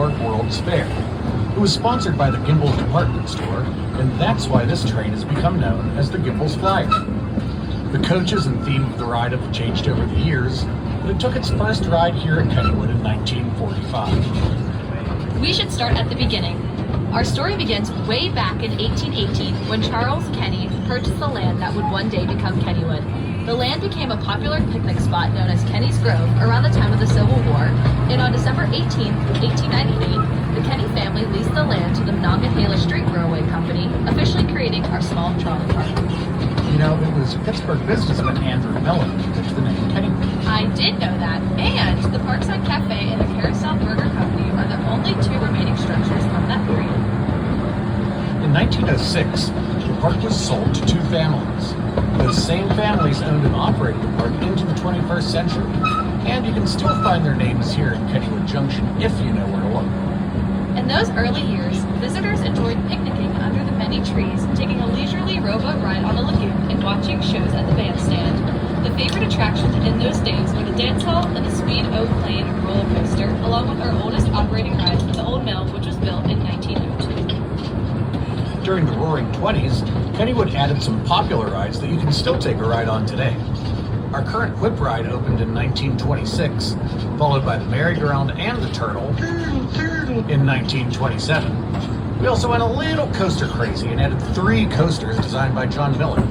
Park World's Fair. It was sponsored by the Gimbels department store, and that's why this train has become known as the Gimbels Flyer. The coaches and theme of the ride have changed over the years, but it took its first ride here at Kennywood in 1945. We should start at the beginning. Our story begins way back in 1818 when Charles Kenny purchased the land that would one day become Kennywood. The land became a popular picnic spot known as Kenny's Grove around the time of the Civil War, and on December 18, 1898, the Kenny family leased the land to the Monongahela Street Railway Company, officially creating our small trolley park. You know, it was Pittsburgh businessman Andrew Mellon who pitched the name Kennywood. I did know that, and the Parkside Cafe and the Carousel Burger Company are the only two remaining structures from that period. In 1906, the park was sold to two families. Those same families owned and operated the park into the 21st century, and you can still find their names here at Kennywood Junction if you know where to look. In those early years, visitors enjoyed picnicking under the many trees, taking a leisurely rowboat ride on the lagoon, and watching shows at the bandstand. The favorite attractions in those days were the dance hall and the Speed O Plane roller coaster, along with our oldest operating ride, the Old Mill, which was built in 1902. During the Roaring 20s, Kennywood added some popular rides that you can still take a ride on today. Our current Whip ride opened in 1926, followed by the Merry-Go-Round and the Turtle in 1927. We also went a little coaster crazy and added 3 coasters designed by John Miller.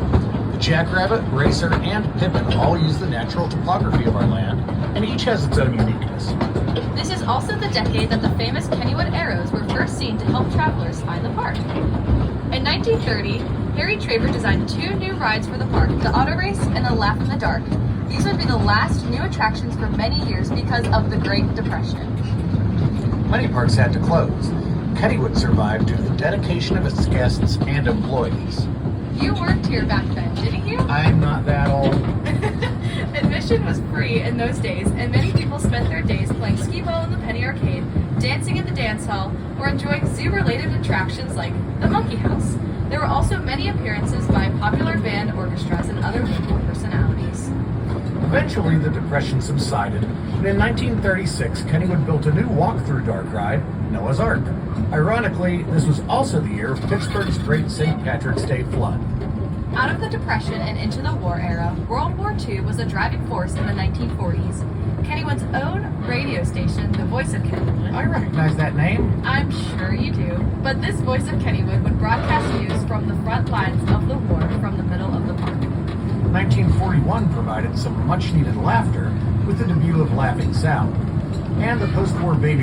The Jackrabbit, Racer, and Pippin all use the natural topography of our land, and each has its own uniqueness. This is also the decade that the famous Kennywood arrows were first seen to help travelers find the park. In 1930, Harry Traver designed 2 new rides for the park, the Auto Race and the Laugh in the Dark. These would be the last new attractions for many years because of the Great Depression. Many parks had to close. Kennywood survived due to the dedication of its guests and employees. You worked here back then, didn't you? I'm not that old. Admission was free in those days, and many people spent their days playing skee-ball in the Penny Arcade, dancing in the dance hall, or enjoying zoo-related attractions like the Monkey House. There were also many appearances by popular band orchestras and other local personalities. Eventually, the Depression subsided, and in 1936, Kennywood built a new walk-through dark ride, Noah's Ark. Ironically, this was also the year of Pittsburgh's Great St. Patrick's Day flood. Out of the Depression and into the war era, World War II was a driving force in the 1940s. Kennywood's own radio station, The Voice of Kennywood. I recognize that name. I'm sure you do. But this Voice of Kennywood would broadcast news from the front lines of the war from the middle of the park. 1941 provided some much-needed laughter with the debut of Laughing Sal, and the post-war baby